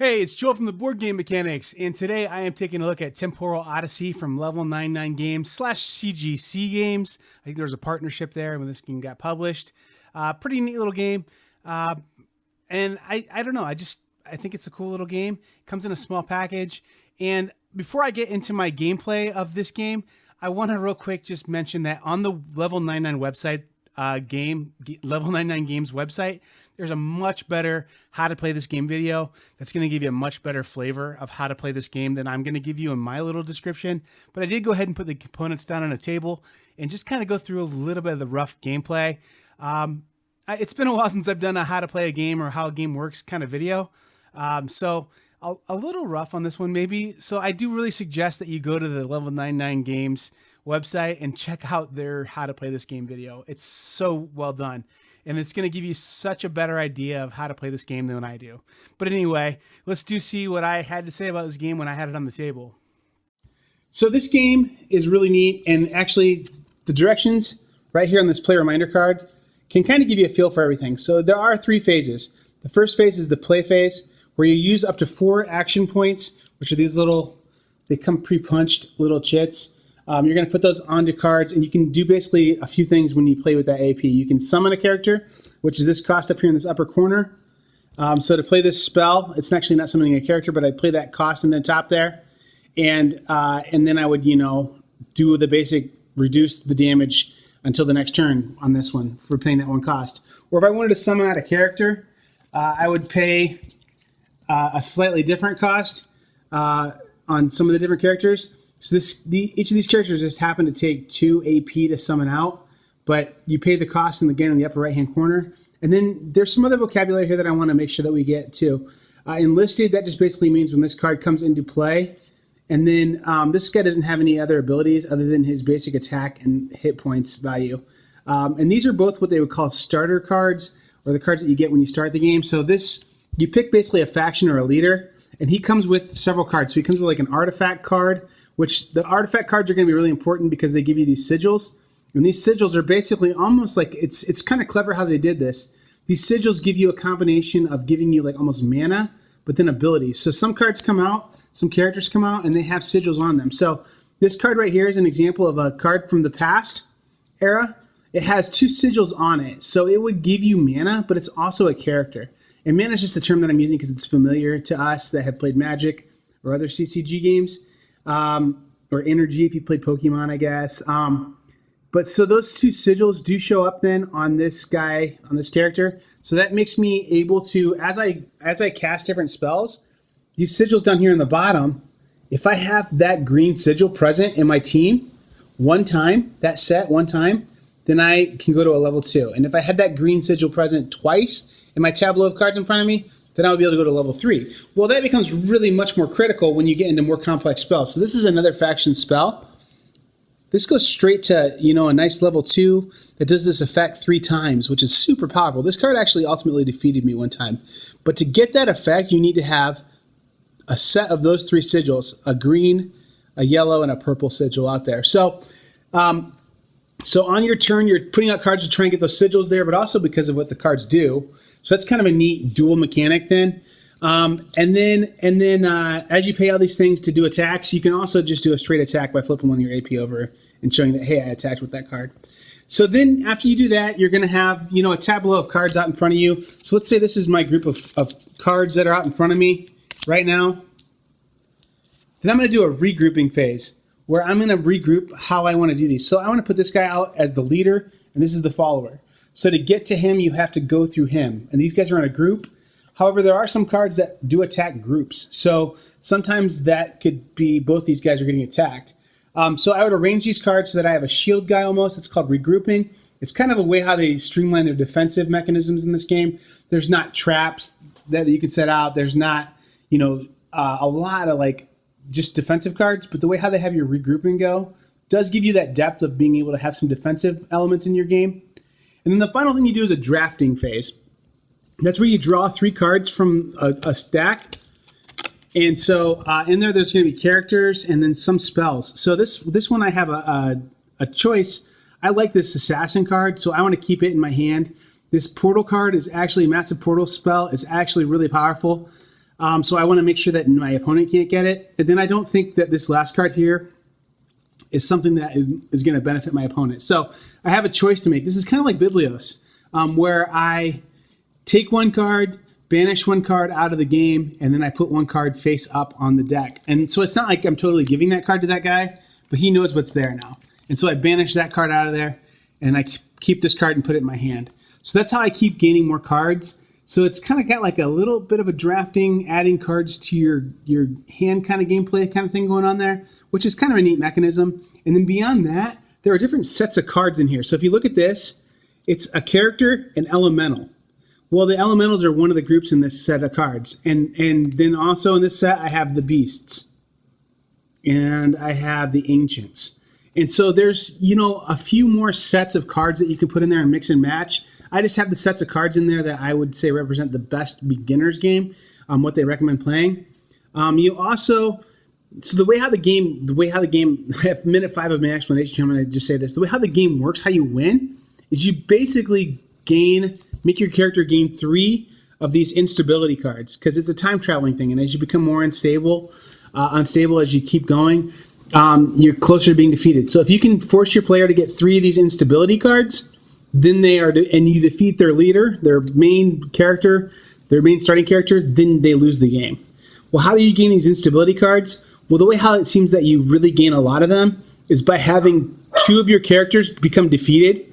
Hey, it's Joel from the Board Game Mechanics, and today I am taking a look at Temporal Odyssey from Level 99 Games / CGC Games. I think there was a partnership there when this game got published. Pretty neat little game, and I don't know. I think it's a cool little game. It comes in a small package, and before I get into my gameplay of this game, I want to real quick just mention that on the Level 99 website, Level 99 Games website, there's a much better how to play this game video that's going to give you a much better flavor of how to play this game than I'm going to give you in my little description. But I did go ahead and put the components down on a table and just kind of go through a little bit of the rough gameplay. It's been a while since I've done a how to play a game or how a game works kind of video. So a little rough on this one maybe. So I do really suggest that you go to the Level 99 Games website and check out their how to play this game video. It's so well done. And it's going to give you such a better idea of how to play this game than I do. But anyway, let's see what I had to say about this game when I had it on the table. So this game is really neat. And actually, the directions right here on this play reminder card can kind of give you a feel for everything. So there are 3 phases. The first phase is the play phase, where you use up to 4 action points, which are these little, they come pre-punched little chits. You're going to put those onto cards, and you can do basically a few things when you play with that AP. You can summon a character, which is this cost up here in this upper corner. So to play this spell, it's actually not summoning a character, but I'd play that cost in the top there. And then I would, do the basic reduce the damage until the next turn on this one for paying that one cost. Or if I wanted to summon out a character, I would pay a slightly different cost on some of the different characters. So each of these characters just happen to take 2 AP to summon out, but you pay the cost again in the upper right-hand corner. And then there's some other vocabulary here that I want to make sure that we get to. Enlisted, that just basically means when this card comes into play. And then this guy doesn't have any other abilities other than his basic attack and hit points value. And these are both what they would call starter cards, or the cards that you get when you start the game. So you pick basically a faction or a leader, and he comes with several cards. So he comes with like an artifact card, which the artifact cards are going to be really important because they give you these sigils. And these sigils are basically almost like, it's kind of clever how they did this. These sigils give you a combination of giving you like almost mana, but then abilities. So some cards come out, some characters come out, and they have sigils on them. So this card right here is an example of a card from the past era. It has 2 sigils on it. So it would give you mana, but it's also a character. And mana is just a term that I'm using because it's familiar to us that have played Magic or other CCG games. Or energy if you played Pokemon, I guess. But so those 2 sigils do show up then on this guy, on this character. So that makes me able to, as I cast different spells, these sigils down here in the bottom, if I have that green sigil present in my team one time, that set one time, then I can go to a level 2. And if I had that green sigil present twice in my tableau of cards in front of me, then I would be able to go to level 3. Well, that becomes really much more critical when you get into more complex spells. So this is another faction spell. This goes straight to, a nice level 2 that does this effect 3 times, which is super powerful. This card actually ultimately defeated me one time. But to get that effect, you need to have a set of those 3 sigils, a green, a yellow, and a purple sigil out there. So on your turn, you're putting out cards to try and get those sigils there, but also because of what the cards do. So that's kind of a neat dual mechanic then. And then as you pay all these things to do attacks, you can also just do a straight attack by flipping one of your AP over and showing that, hey, I attacked with that card. So then after you do that, you're going to have, a tableau of cards out in front of you. So let's say this is my group of cards that are out in front of me right now. Then I'm going to do a regrouping phase where I'm going to regroup how I want to do these. So I want to put this guy out as the leader, and this is the follower. So to get to him, you have to go through him. And these guys are in a group. However, there are some cards that do attack groups. So sometimes that could be both these guys are getting attacked. So I would arrange these cards so that I have a shield guy almost. It's called regrouping. It's kind of a way how they streamline their defensive mechanisms in this game. There's not traps that you can set out. There's not, a lot of like just defensive cards. But the way how they have your regrouping go does give you that depth of being able to have some defensive elements in your game. And then the final thing you do is a drafting phase. That's where you draw 3 cards from a stack. And so in there's going to be characters and then some spells. So this one I have a choice. I like this assassin card, so I want to keep it in my hand. This portal card is actually a massive portal spell. It's actually really powerful. So I want to make sure that my opponent can't get it. And then I don't think that this last card here is something that is going to benefit my opponent. So I have a choice to make. This is kind of like Biblios, where I take one card, banish one card out of the game, and then I put one card face up on the deck. And so it's not like I'm totally giving that card to that guy, but he knows what's there now. And so I banish that card out of there, and I keep this card and put it in my hand. So that's how I keep gaining more cards. So it's kind of got like a little bit of a drafting, adding cards to your hand kind of gameplay kind of thing going on there, which is kind of a neat mechanism. And then beyond that, there are different sets of cards in here. So if you look at this, it's a character and elemental. Well, the elementals are one of the groups in this set of cards. And then also in this set, I have the beasts. And I have the ancients. And so there's, a few more sets of cards that you can put in there and mix and match. I just have the sets of cards in there that I would say represent the best beginner's game, what they recommend playing. You also, so the way how the game, I have minute 5 of my explanation, I'm going to just say this. The way how the game works, how you win, is you basically make your character gain 3 of these instability cards, because it's a time traveling thing. And as you become more unstable as you keep going, you're closer to being defeated. So if you can force your player to get 3 of these instability cards, then and you defeat their leader, their main starting character, then they lose the game. Well, how do you gain these instability cards? Well, the way how it seems that you really gain a lot of them is by having 2 of your characters become defeated,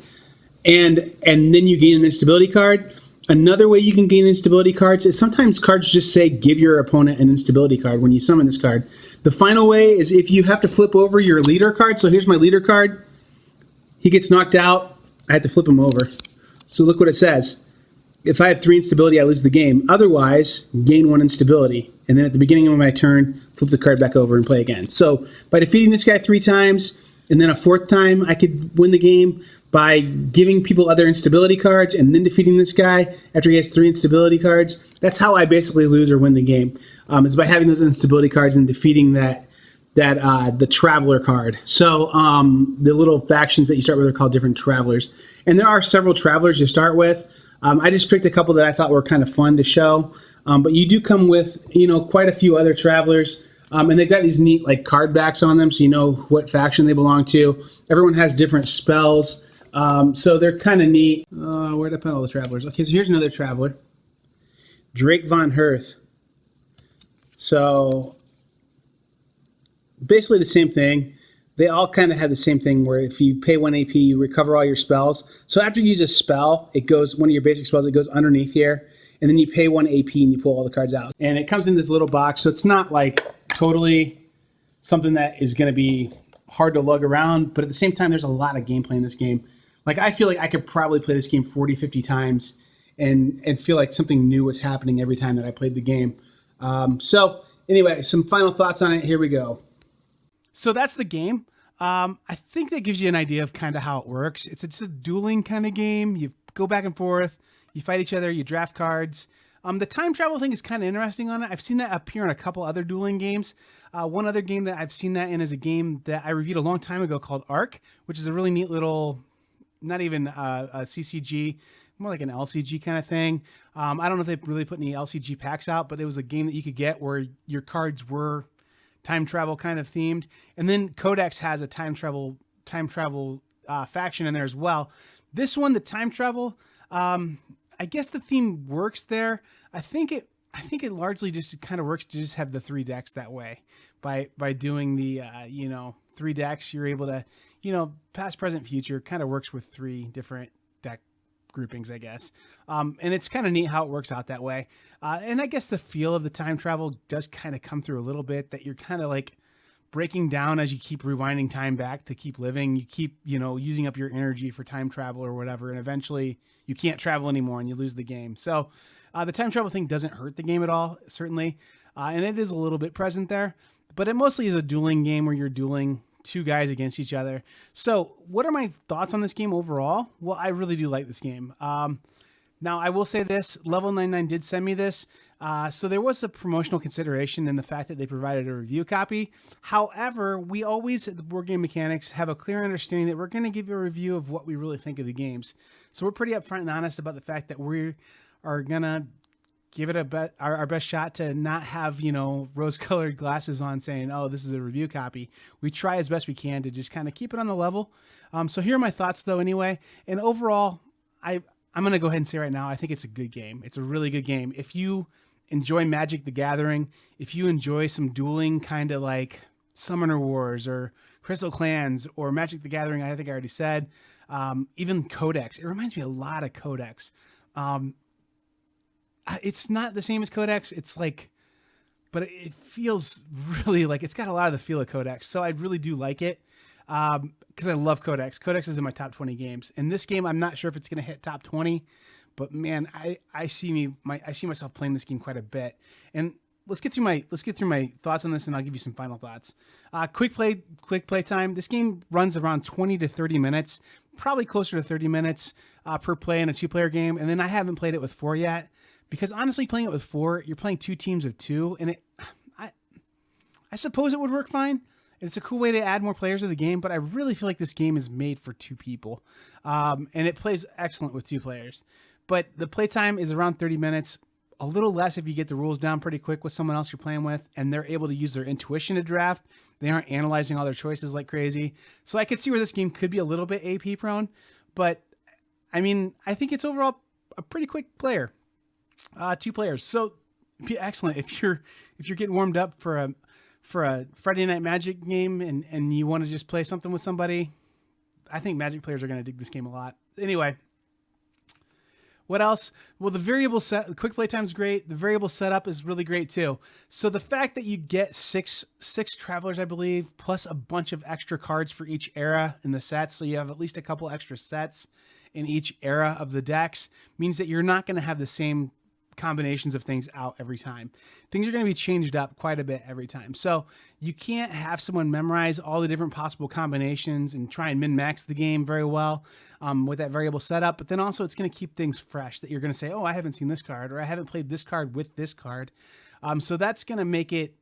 and then you gain an instability card. Another way you can gain instability cards is sometimes cards just say give your opponent an instability card when you summon this card. The final way is if you have to flip over your leader card. So here's my leader card. He gets knocked out. I had to flip him over. So look what it says. If I have 3 instability, I lose the game. Otherwise, gain 1 instability. And then at the beginning of my turn, flip the card back over and play again. So by defeating this guy 3 times, and then a 4th time, I could win the game by giving people other instability cards and then defeating this guy after he has 3 instability cards. That's how I basically lose or win the game. Is by having those instability cards and defeating the Traveler card. So the little factions that you start with are called different Travelers. And there are several Travelers you start with. I just picked a couple that I thought were kind of fun to show. But you do come with, quite a few other Travelers. And they've got these neat card backs on them, so you know what faction they belong to. Everyone has different spells. So they're kind of neat. Where'd I put all the Travelers? Okay, so here's another Traveler. Drake von Hearth. So basically the same thing. They all kind of have the same thing where if you pay 1 AP, you recover all your spells. So after you use a spell, it goes, one of your basic spells, it goes underneath here. And then you pay 1 AP and you pull all the cards out. And it comes in this little box, so it's not totally something that is going to be hard to lug around. But at the same time, there's a lot of gameplay in this game. I feel like I could probably play this game 40, 50 times and feel like something new was happening every time that I played the game. So anyway, some final thoughts on it. Here we go. So that's the game. I think that gives you an idea of kind of how it works. It's a dueling kind of game. You go back and forth. You fight each other. You draft cards. The time travel thing is kind of interesting on it. I've seen that appear in a couple other dueling games. One other game that I've seen that in is a game that I reviewed a long time ago called Ark, which is a really neat little, not even a CCG, more like an LCG kind of thing. I don't know if they really put any LCG packs out, but it was a game that you could get where your cards were time travel kind of themed. And then Codex has a time travel faction in there as well. This one, the time travel, I guess the theme works there. I think it largely just kind of works to just have the 3 decks that way. By doing the 3 decks, you're able to, past, present, future kind of works with 3 different deck groupings, I guess. And it's kind of neat how it works out that way. And I guess the feel of the time travel does kind of come through a little bit, that you're kind of breaking down as you keep rewinding time back to keep living. You keep, using up your energy for time travel or whatever. And eventually you can't travel anymore and you lose the game. So the time travel thing doesn't hurt the game at all, certainly. And it is a little bit present there, but it mostly is a dueling game where you're dueling 2 guys against each other. So what are my thoughts on this game overall? Well, I really do like this game. Now I will say this, Level 99 did send me this. So there was a promotional consideration in the fact that they provided a review copy. However, we always at the Board Game Mechanics have a clear understanding that we're going to give you a review of what we really think of the games. So we're pretty upfront and honest about the fact that we are going to give it our best shot to not have, rose-colored glasses on saying, oh, this is a review copy. We try as best we can to just kind of keep it on the level. So here are my thoughts, though, anyway. And overall, I'm going to go ahead and say right now, I think it's a good game. It's a really good game. If you enjoy Magic the Gathering, if you enjoy some dueling, kind of like Summoner Wars or Crystal Clans or Magic the Gathering, I think I already said, even Codex. It reminds me a lot of Codex. It's not the same as Codex. It's like, but it feels really like it's got a lot of the feel of Codex. So I really do like it because I love Codex. Codex is in my top 20 games. And this game, I'm not sure if it's going to hit top 20, but man, I see myself playing this game quite a bit. And let's get through my thoughts on this, and I'll give you some final thoughts. Quick play time. This game runs around 20 to 30 minutes, probably closer to 30 minutes per play in a 2-player game. And then I haven't played it with 4 yet, because honestly, playing it with 4, you're playing 2 teams of 2, and I suppose it would work fine. It's a cool way to add more players to the game, but I really feel like this game is made for 2 people, and it plays excellent with 2 players. But the playtime is around 30 minutes, a little less if you get the rules down pretty quick with someone else you're playing with, and they're able to use their intuition to draft. They aren't analyzing all their choices like crazy. So I could see where this game could be a little bit AP prone, but I mean, I think it's overall a pretty quick player. 2 players, so be excellent if you're getting warmed up for a Friday Night Magic game and you want to just play something with somebody. I think Magic players are going to dig this game a lot. Anyway, what else? Well, the quick play time is great. The variable setup is really great too. So the fact that you get six travelers, I believe, plus a bunch of extra cards for each era in the sets, so you have at least a couple extra sets in each era of the decks, means that you're not going to have the same combinations of things out every time. Things are going to be changed up quite a bit every time. So you can't have someone memorize all the different possible combinations and try and min-max the game very well with that variable setup. But then also it's going to keep things fresh, that you're going to say, oh, I haven't seen this card, or I haven't played this card with this card. So that's going to make it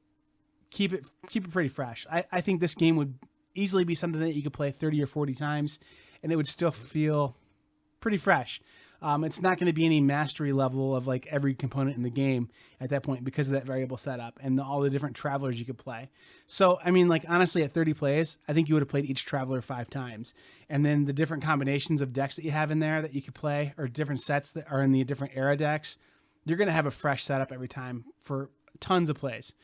keep it pretty fresh. I think this game would easily be something that you could play 30 or 40 times and it would still feel pretty fresh. It's not going to be any mastery level of like every component in the game at that point because of that variable setup and all the different travelers you could play. So, I mean, like honestly, at 30 plays, I think you would have played each traveler 5 times. And then the different combinations of decks that you have in there that you could play, or different sets that are in the different era decks, you're going to have a fresh setup every time for tons of plays.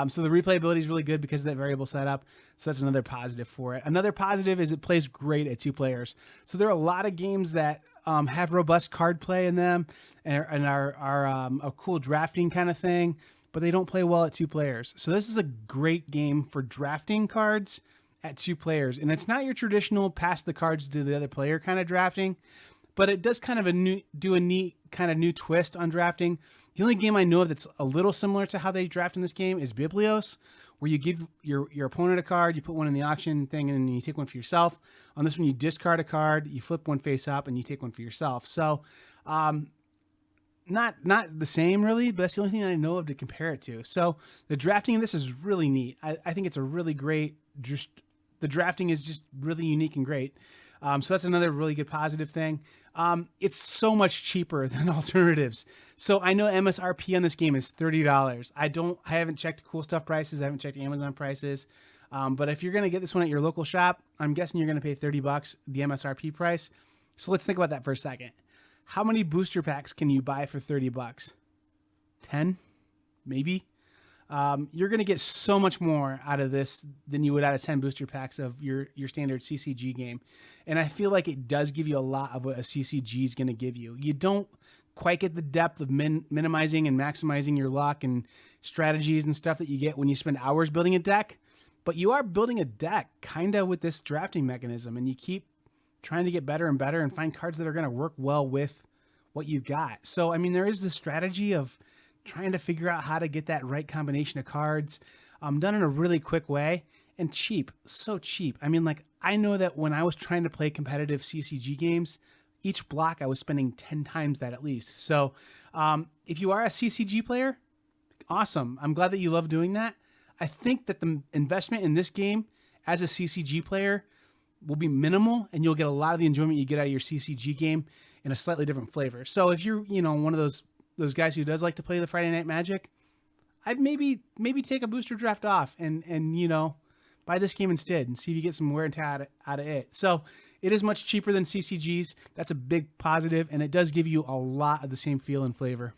So the replayability is really good because of that variable setup. So that's another positive for it. Another positive is it plays great at 2 players. So there are a lot of games that have robust card play in them and are a cool drafting kind of thing, but they don't play well at 2 players. So this is a great game for drafting cards at 2 players. And it's not your traditional pass the cards to the other player kind of drafting, but it does kind of do a neat kind of new twist on drafting. The only game I know of that's a little similar to how they draft in this game is Biblios, where you give your opponent a card, you put one in the auction thing, and then you take one for yourself. On this one, you discard a card, you flip one face up, and you take one for yourself. So, not the same really, but that's the only thing that I know of to compare it to. So the drafting in this is really neat. I think it's a really great, the drafting is just really unique and great. So that's another really good positive thing. It's so much cheaper than alternatives. So I know MSRP on this game is $30. I haven't checked Cool Stuff prices. I haven't checked Amazon prices. But if you're going to get this one at your local shop, I'm guessing you're going to pay $30, the MSRP price. So let's think about that for a second. How many booster packs can you buy for $30? 10? Maybe? You're going to get so much more out of this than you would out of 10 booster packs of your standard CCG game. And I feel like it does give you a lot of what a CCG is going to give you. You don't quite get the depth of minimizing and maximizing your luck and strategies and stuff that you get when you spend hours building a deck, but you are building a deck kind of with this drafting mechanism, and you keep trying to get better and better and find cards that are going to work well with what you've got. So, I mean, there is the strategy of trying to figure out how to get that right combination of cards done in a really quick way and cheap, so cheap. I mean, like, I know that when I was trying to play competitive CCG games, each block I was spending 10 times that at least. So if you are a CCG player, awesome. I'm glad that you love doing that. I think that the investment in this game as a CCG player will be minimal, and you'll get a lot of the enjoyment you get out of your CCG game in a slightly different flavor. So if you're, one of those those guys who does like to play the Friday Night Magic, I'd maybe take a booster draft off and buy this game instead and see if you get some wear and tear out of it. So it is much cheaper than CCGs. That's a big positive, and it does give you a lot of the same feel and flavor.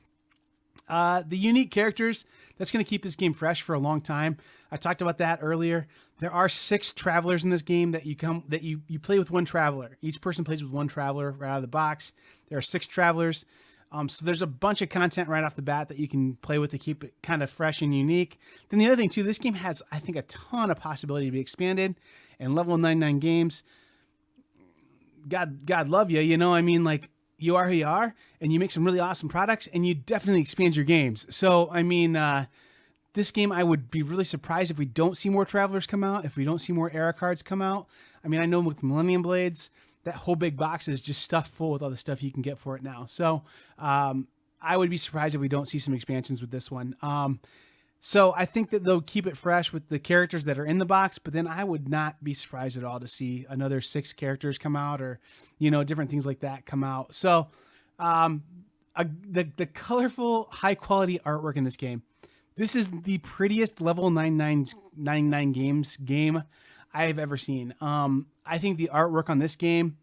The unique characters, that's going to keep this game fresh for a long time. I talked about that earlier. There are 6 travelers in this game that you play with one traveler. Each person plays with one traveler right out of the box. There are 6 travelers. So there's a bunch of content right off the bat that you can play with to keep it kind of fresh and unique. Then the other thing too, this game has, I think, a ton of possibility to be expanded, and level 99 games, God love you. I mean, like, you are who you are, and you make some really awesome products, and you definitely expand your games. So, I mean, this game, I would be really surprised if we don't see more Travelers come out, if we don't see more era cards come out. I mean, I know with Millennium Blades, that whole big box is just stuffed full with all the stuff you can get for it now. So, I would be surprised if we don't see some expansions with this one. So I think that they'll keep it fresh with the characters that are in the box, but then I would not be surprised at all to see another 6 characters come out, or, different things like that come out. So, the colorful, high quality artwork in this game. This is the prettiest level 99 game I've ever seen. I think the artwork on this game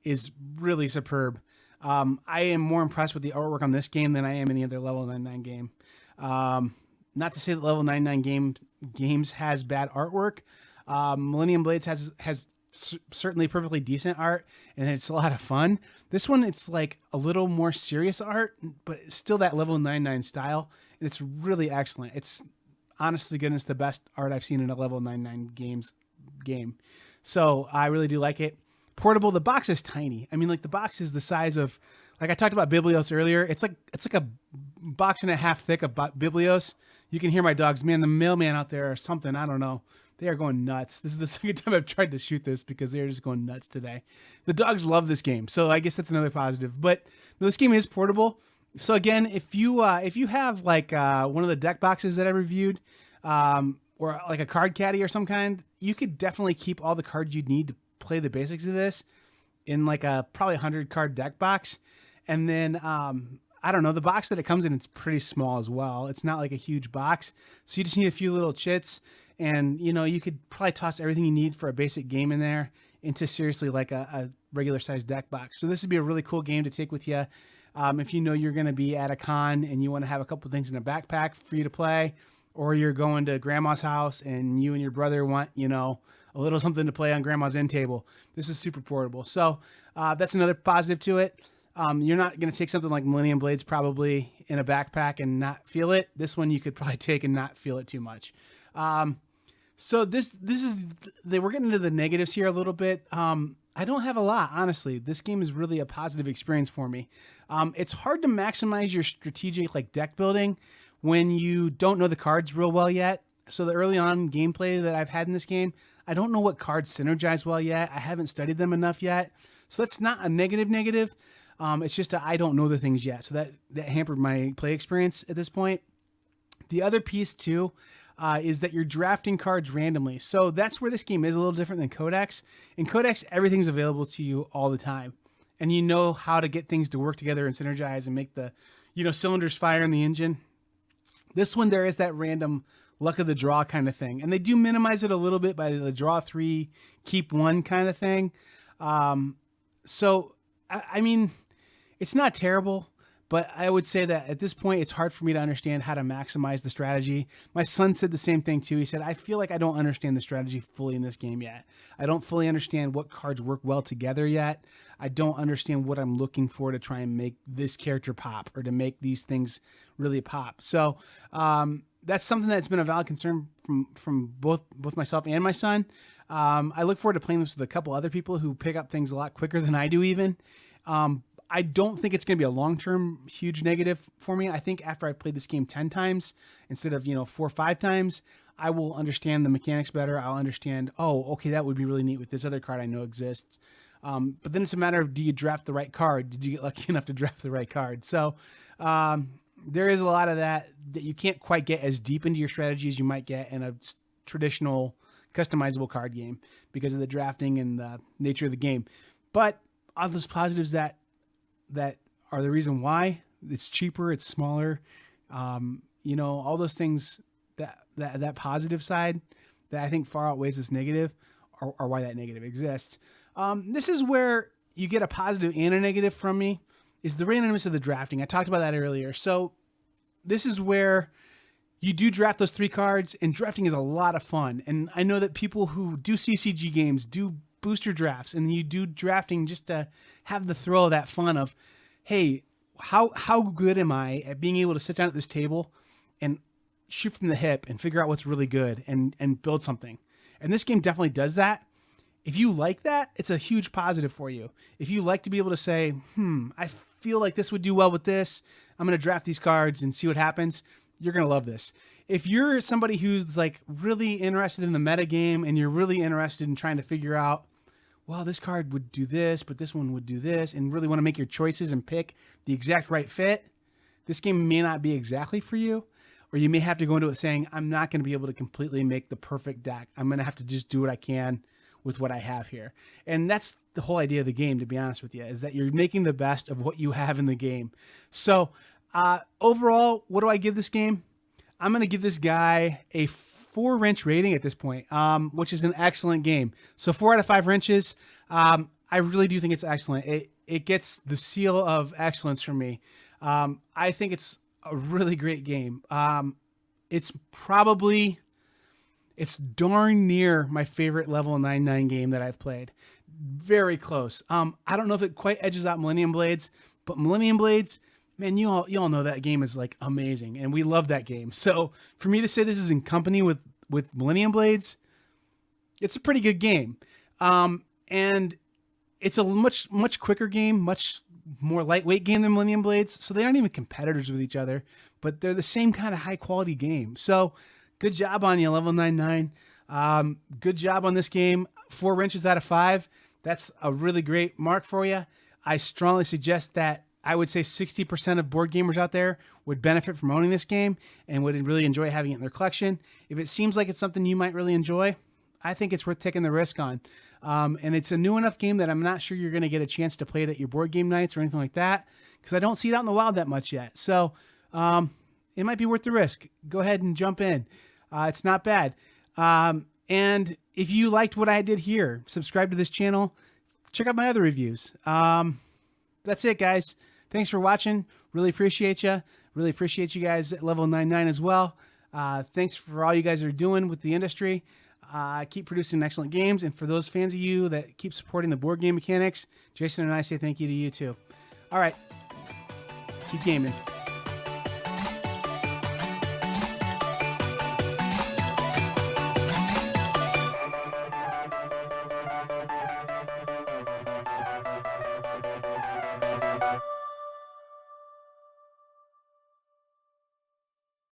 is really superb. I am more impressed with the artwork on this game than I am any other level 99 game. Not to say that level 99 games has bad artwork. Millennium Blades has certainly perfectly decent art, and it's a lot of fun. This one, it's like a little more serious art, but it's still that level 99 style, and it's really excellent. It's, honestly goodness, the best art I've seen in a level 99 game. So I really do like it. Portable, the box is tiny. I mean, like, the box is the size of, like I talked about Biblios earlier. It's like a box and a half thick of Biblios. You can hear my dogs, man, the mailman out there or something. I don't know. They are going nuts. This is the second time I've tried to shoot this because they're just going nuts today. The dogs love this game, so I guess that's another positive. But no, this game is portable. So again, if you have like one of the deck boxes that I reviewed, or like a card caddy or some kind, you could definitely keep all the cards you'd need to play the basics of this in like a probably 100 card deck box. And then I don't know, the box that it comes in, it's pretty small as well. It's not like a huge box. So you just need a few little chits, and you could probably toss everything you need for a basic game in there into seriously like a regular sized deck box. So this would be a really cool game to take with you. If you're going to be at a con and you want to have a couple things in a backpack for you to play, or you're going to grandma's house and you and your brother want, a little something to play on grandma's end table. This is super portable. So that's another positive to it. You're not going to take something like Millennium Blades probably in a backpack and not feel it. This one you could probably take and not feel it too much. So this is, we're getting into the negatives here a little bit. I don't have a lot, honestly. This game is really a positive experience for me. It's hard to maximize your strategic like deck building when you don't know the cards real well yet. So the early on gameplay that I've had in this game, I don't know what cards synergize well yet. I haven't studied them enough yet. So that's not a negative. It's just I don't know the things yet. So that hampered my play experience at this point. The other piece too is that you're drafting cards randomly. So that's where this game is a little different than Codex. In Codex, everything's available to you all the time. And you know how to get things to work together and synergize and make the, cylinders fire in the engine. This one, there is that random luck of the draw kind of thing. And they do minimize it a little bit by the draw 3, keep 1 kind of thing. So, I mean, it's not terrible, but I would say that at this point, it's hard for me to understand how to maximize the strategy. My son said the same thing too. He said, I feel like I don't understand the strategy fully in this game yet. I don't fully understand what cards work well together yet. I don't understand what I'm looking for to try and make this character pop or to make these things really pop. So that's something that's been a valid concern from both myself and my son. I look forward to playing this with a couple other people who pick up things a lot quicker than I do even. I don't think it's going to be a long-term huge negative for me. I think after I've played this game 10 times instead of, 4 or 5 times, I will understand the mechanics better. I'll understand, okay, that would be really neat with this other card I know exists. But then it's a matter of, do you draft the right card? Did you get lucky enough to draft the right card? So there is a lot of that you can't quite get as deep into your strategy as you might get in a traditional customizable card game because of the drafting and the nature of the game. But all those positives that are the reason why It's cheaper. It's smaller. You know, all those things that positive side that I think far outweighs this negative, or why that negative exists. This is where you get a positive and a negative from me, is the randomness of the drafting. I talked about that earlier. So this is where you do draft those 3 cards, and drafting is a lot of fun. And I know that people who do CCG games do booster drafts, and you do drafting just to have the thrill of that fun of, hey, how good am I at being able to sit down at this table and shoot from the hip and figure out what's really good and build something. And this game definitely does that. If you like that, it's a huge positive for you. If you like to be able to say, I feel like this would do well with this, I'm going to draft these cards and see what happens, you're going to love this. If you're somebody who's like really interested in the meta game and you're really interested in trying to figure out, well, this card would do this, but this one would do this, and really want to make your choices and pick the exact right fit, this game may not be exactly for you. Or you may have to go into it saying, I'm not going to be able to completely make the perfect deck. I'm going to have to just do what I can with what I have here. And that's the whole idea of the game, to be honest with you, is that you're making the best of what you have in the game. So overall, what do I give this game? I'm going to give this guy a 4 wrench rating at this point, which is an excellent game. So 4 out of 5 wrenches. I really do think it's excellent. It gets the seal of excellence from me. I think it's a really great game. It's darn near my favorite level 9-9 game that I've played. Very close. I don't know if it quite edges out Millennium Blades, but Millennium Blades, man, you all know that game is like amazing, and we love that game. So for me to say this is in company with Millennium Blades, it's a pretty good game. And it's a much quicker game, much more lightweight game than Millennium Blades. So they aren't even competitors with each other, but they're the same kind of high quality game. So good job on you, level 9-9. Good job on this game. 4 wrenches out of 5. That's a really great mark for you. I strongly suggest that I would say 60% of board gamers out there would benefit from owning this game and would really enjoy having it in their collection. If it seems like it's something you might really enjoy, I think it's worth taking the risk on. And it's a new enough game that I'm not sure you're going to get a chance to play it at your board game nights or anything like that, because I don't see it out in the wild that much yet. So it might be worth the risk. Go ahead and jump in. It's not bad. And if you liked what I did here, subscribe to this channel. Check out my other reviews. That's it, guys. Thanks for watching. Really appreciate you. Really appreciate you guys at level 9-9 as well. Thanks for all you guys are doing with the industry. Keep producing excellent games. And for those fans of you that keep supporting the board game mechanics, Jason and I say thank you to you too. All right. Keep gaming.